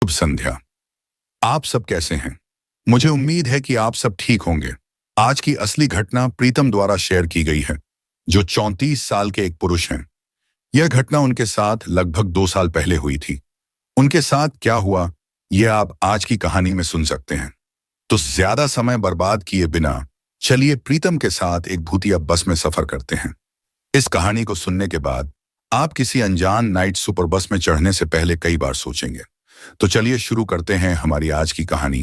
शुभ संध्या। आप सब कैसे हैं? मुझे उम्मीद है कि आप सब ठीक होंगे। आज की असली घटना प्रीतम द्वारा शेयर की गई है, जो 34 साल के एक पुरुष हैं। यह घटना उनके साथ लगभग 2 साल पहले हुई थी। उनके साथ क्या हुआ, यह आप आज की कहानी में सुन सकते हैं। तो ज्यादा समय बर्बाद किए बिना चलिए प्रीतम के साथ एक भूतिया बस में सफर करते हैं। इस कहानी को सुनने के बाद आप किसी अनजान नाइट सुपर बस में चढ़ने से पहले कई बार सोचेंगे। तो चलिए शुरू करते हैं हमारी आज की कहानी।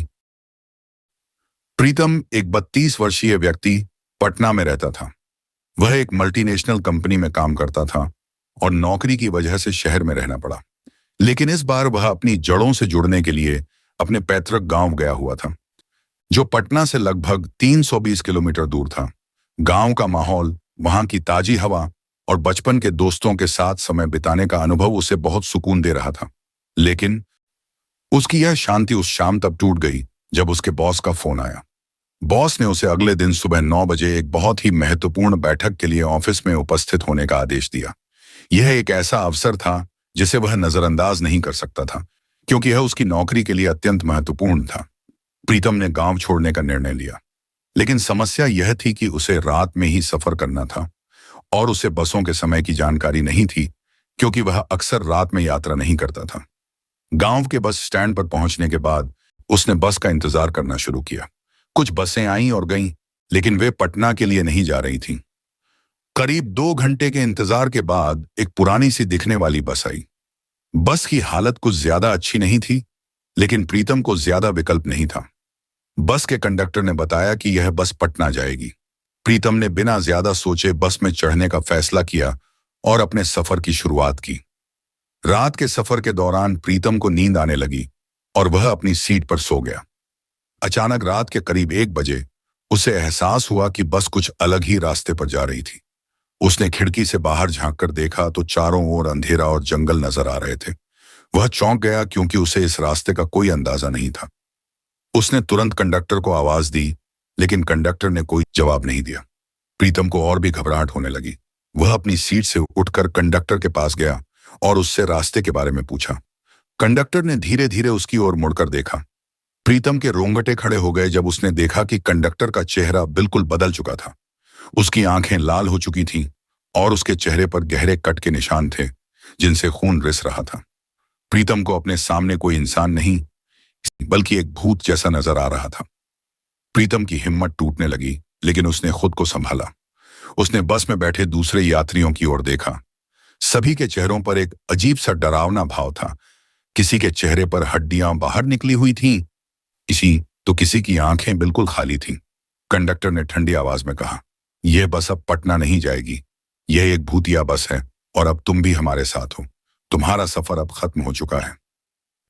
प्रीतम एक 32 वर्षीय व्यक्ति पटना में रहता था। वह एक मल्टीनेशनल कंपनी में काम करता था और नौकरी की वजह से शहर में रहना पड़ा। लेकिन इस बार वह अपनी जड़ों से जुड़ने के लिए अपने पैतृक गांव गया हुआ था, जो पटना से लगभग 320 किलोमीटर दूर था। गांव का माहौल, वहां की ताजी हवा और बचपन के दोस्तों के साथ समय बिताने का अनुभव उसे बहुत सुकून दे रहा था। लेकिन उसकी यह शांति उस शाम तब टूट गई जब उसके बॉस का फोन आया। बॉस ने उसे अगले दिन सुबह 9 बजे एक बहुत ही महत्वपूर्ण बैठक के लिए ऑफिस में उपस्थित होने का आदेश दिया। यह एक ऐसा अवसर था जिसे वह नजरअंदाज नहीं कर सकता था, क्योंकि यह उसकी नौकरी के लिए अत्यंत महत्वपूर्ण था। प्रीतम ने गांव छोड़ने का निर्णय लिया, लेकिन समस्या यह थी कि उसे रात में ही सफर करना था और उसे बसों के समय की जानकारी नहीं थी, क्योंकि वह अक्सर रात में यात्रा नहीं करता था। गांव के बस स्टैंड पर पहुंचने के बाद उसने बस का इंतजार करना शुरू किया। कुछ बसें आईं और गईं, लेकिन वे पटना के लिए नहीं जा रही थीं। करीब 2 घंटे के इंतजार के बाद एक पुरानी सी दिखने वाली बस आई। बस की हालत कुछ ज्यादा अच्छी नहीं थी, लेकिन प्रीतम को ज्यादा विकल्प नहीं था। बस के कंडक्टर ने बताया कि यह बस पटना जाएगी। प्रीतम ने बिना ज्यादा सोचे बस में चढ़ने का फैसला किया और अपने सफर की शुरुआत की। रात के सफर के दौरान प्रीतम को नींद आने लगी और वह अपनी सीट पर सो गया। अचानक रात के करीब 1 बजे उसे एहसास हुआ कि बस कुछ अलग ही रास्ते पर जा रही थी। उसने खिड़की से बाहर झांककर देखा तो चारों ओर अंधेरा और जंगल नजर आ रहे थे। वह चौंक गया, क्योंकि उसे इस रास्ते का कोई अंदाजा नहीं था। उसने तुरंत कंडक्टर को आवाज दी, लेकिन कंडक्टर ने कोई जवाब नहीं दिया। प्रीतम को और भी घबराहट होने लगी। वह अपनी सीट से उठकर कंडक्टर के पास गया और उससे रास्ते के बारे में पूछा। कंडक्टर ने धीरे धीरे उसकी ओर मुड़कर देखा। प्रीतम के रोंगटे खड़े हो गए जब उसने देखा कि कंडक्टर का चेहरा बिल्कुल बदल चुका था। उसकी आंखें लाल हो चुकी थीं और उसके चेहरे पर गहरे कट के निशान थे, जिनसे खून रिस रहा था। प्रीतम को अपने सामने कोई इंसान नहीं, बल्कि एक भूत जैसा नजर आ रहा था। प्रीतम की हिम्मत टूटने लगी, लेकिन उसने खुद को संभाला। उसने बस में बैठे दूसरे यात्रियों की ओर देखा। सभी के चेहरों पर एक अजीब सा डरावना भाव था। किसी के चेहरे पर हड्डियां बाहर निकली हुई थीं, किसी की आंखें बिल्कुल खाली थीं। कंडक्टर ने ठंडी आवाज में कहा, यह बस अब पटना नहीं जाएगी। यह एक भूतिया बस है और अब तुम भी हमारे साथ हो। तुम्हारा सफर अब खत्म हो चुका है।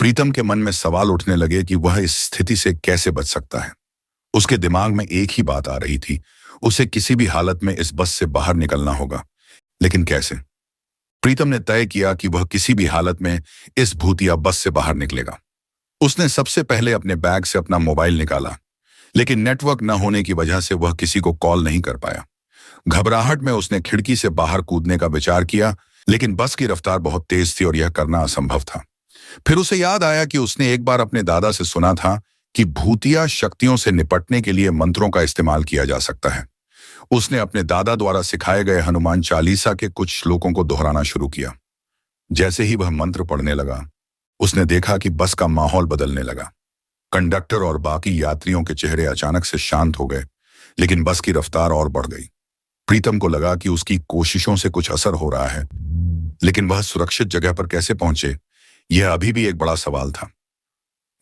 प्रीतम के मन में सवाल उठने लगे कि वह इस स्थिति से कैसे बच सकता है। उसके दिमाग में एक ही बात आ रही थी, उसे किसी भी हालत में इस बस से बाहर निकलना होगा, लेकिन कैसे? प्रीतम ने तय किया कि वह किसी भी हालत में इस भूतिया बस से बाहर निकलेगा। उसने सबसे पहले अपने बैग से अपना मोबाइल निकाला, लेकिन नेटवर्क न होने की वजह से वह किसी को कॉल नहीं कर पाया। घबराहट में उसने खिड़की से बाहर कूदने का विचार किया, लेकिन बस की रफ्तार बहुत तेज थी और यह करना असंभव था। फिर उसे याद आया कि उसने एक बार अपने दादा से सुना था कि भूतिया शक्तियों से निपटने के लिए मंत्रों का इस्तेमाल किया जा सकता है। उसने अपने दादा द्वारा सिखाए गए हनुमान चालीसा के कुछ श्लोकों को दोहराना शुरू किया। जैसे ही वह मंत्र पढ़ने लगा, उसने देखा कि बस का माहौल बदलने लगा। कंडक्टर और बाकी यात्रियों के चेहरे अचानक से शांत हो गए, लेकिन बस की रफ्तार और बढ़ गई। प्रीतम को लगा कि उसकी कोशिशों से कुछ असर हो रहा है, लेकिन वह सुरक्षित जगह पर कैसे पहुंचे, यह अभी भी एक बड़ा सवाल था।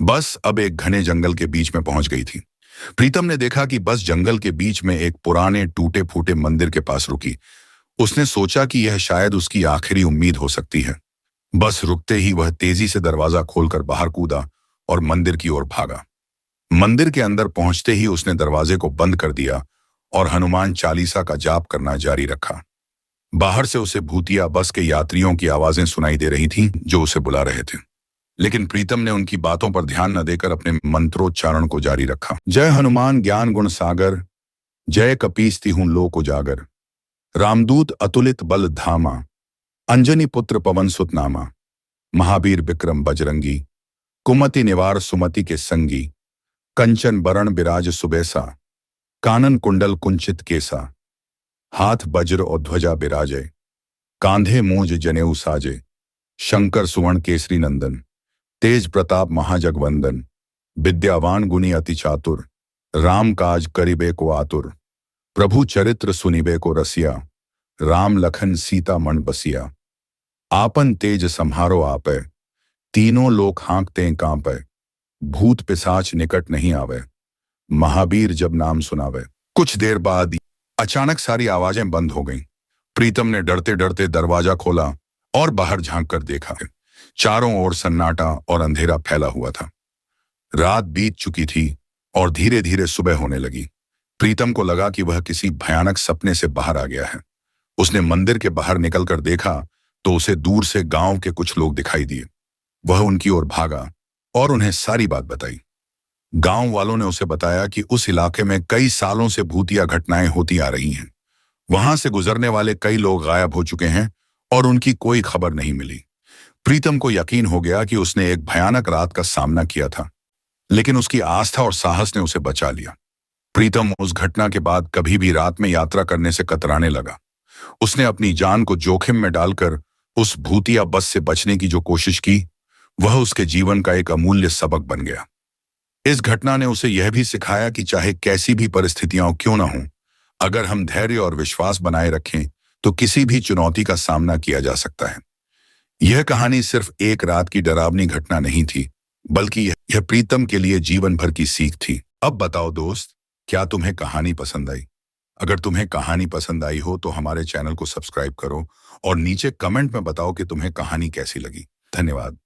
बस अब एक घने जंगल के बीच में पहुंच गई थी। प्रीतम ने देखा कि बस जंगल के बीच में एक पुराने टूटे फूटे मंदिर के पास रुकी। उसने सोचा कि यह शायद उसकी आखिरी उम्मीद हो सकती है। बस रुकते ही वह तेजी से दरवाजा खोलकर बाहर कूदा और मंदिर की ओर भागा। मंदिर के अंदर पहुंचते ही उसने दरवाजे को बंद कर दिया और हनुमान चालीसा का जाप करना जारी रखा। बाहर से उसे भूतिया बस के यात्रियों की आवाजें सुनाई दे रही थीं, जो उसे बुला रहे थे। लेकिन प्रीतम ने उनकी बातों पर ध्यान न देकर अपने मंत्रोच्चारण को जारी रखा। जय हनुमान ज्ञान गुण सागर, जय कपीस तिहु लोक उजागर, रामदूत अतुलित बल धामा, अंजनी पुत्र पवन सुत नामा, महावीर विक्रम बजरंगी, कुमति निवार सुमति के संगी, कंचन बरण बिराज सुबेसा, कानन कुंडल कुंचित केसा, हाथ वज्र और ध्वजा बिराजे, कांधे मूंज जनेऊ साजे, शंकर सुवर्ण केसरी नंदन, तेज प्रताप महाजगवंदन, विद्यावान गुणी अति चातुर, राम काज करिबे को आतुर, प्रभु चरित्र सुनिबे को रसिया, राम लखन सीता मन बसिया, आपन तेज संहारो आपे, तीनों लोक हाँकते कांपे, भूत पिशाच निकट नहीं आवे, महावीर जब नाम सुनावे। कुछ देर बाद अचानक सारी आवाजें बंद हो गईं। प्रीतम ने डरते डरते दरवाजा खोला और बाहर झांक कर देखा। चारों ओर सन्नाटा और अंधेरा फैला हुआ था। रात बीत चुकी थी और धीरे धीरे सुबह होने लगी। प्रीतम को लगा कि वह किसी भयानक सपने से बाहर आ गया है। उसने मंदिर के बाहर निकलकर देखा तो उसे दूर से गांव के कुछ लोग दिखाई दिए। वह उनकी ओर भागा और उन्हें सारी बात बताई। गांव वालों ने उसे बताया कि उस इलाके में कई सालों से भूतिया घटनाएं होती आ रही हैं। वहां से गुजरने वाले कई लोग गायब हो चुके हैं और उनकी कोई खबर नहीं मिली। प्रीतम को यकीन हो गया कि उसने एक भयानक रात का सामना किया था, लेकिन उसकी आस्था और साहस ने उसे बचा लिया। प्रीतम उस घटना के बाद कभी भी रात में यात्रा करने से कतराने लगा। उसने अपनी जान को जोखिम में डालकर उस भूतिया बस से बचने की जो कोशिश की, वह उसके जीवन का एक अमूल्य सबक बन गया। इस घटना ने उसे यह भी सिखाया कि चाहे कैसी भी परिस्थितियां क्यों ना हों, अगर हम धैर्य और विश्वास बनाए रखें तो किसी भी चुनौती का सामना किया जा सकता है। यह कहानी सिर्फ एक रात की डरावनी घटना नहीं थी, बल्कि यह प्रीतम के लिए जीवन भर की सीख थी। अब बताओ दोस्त, क्या तुम्हें कहानी पसंद आई? अगर तुम्हें कहानी पसंद आई हो तो हमारे चैनल को सब्सक्राइब करो और नीचे कमेंट में बताओ कि तुम्हें कहानी कैसी लगी। धन्यवाद।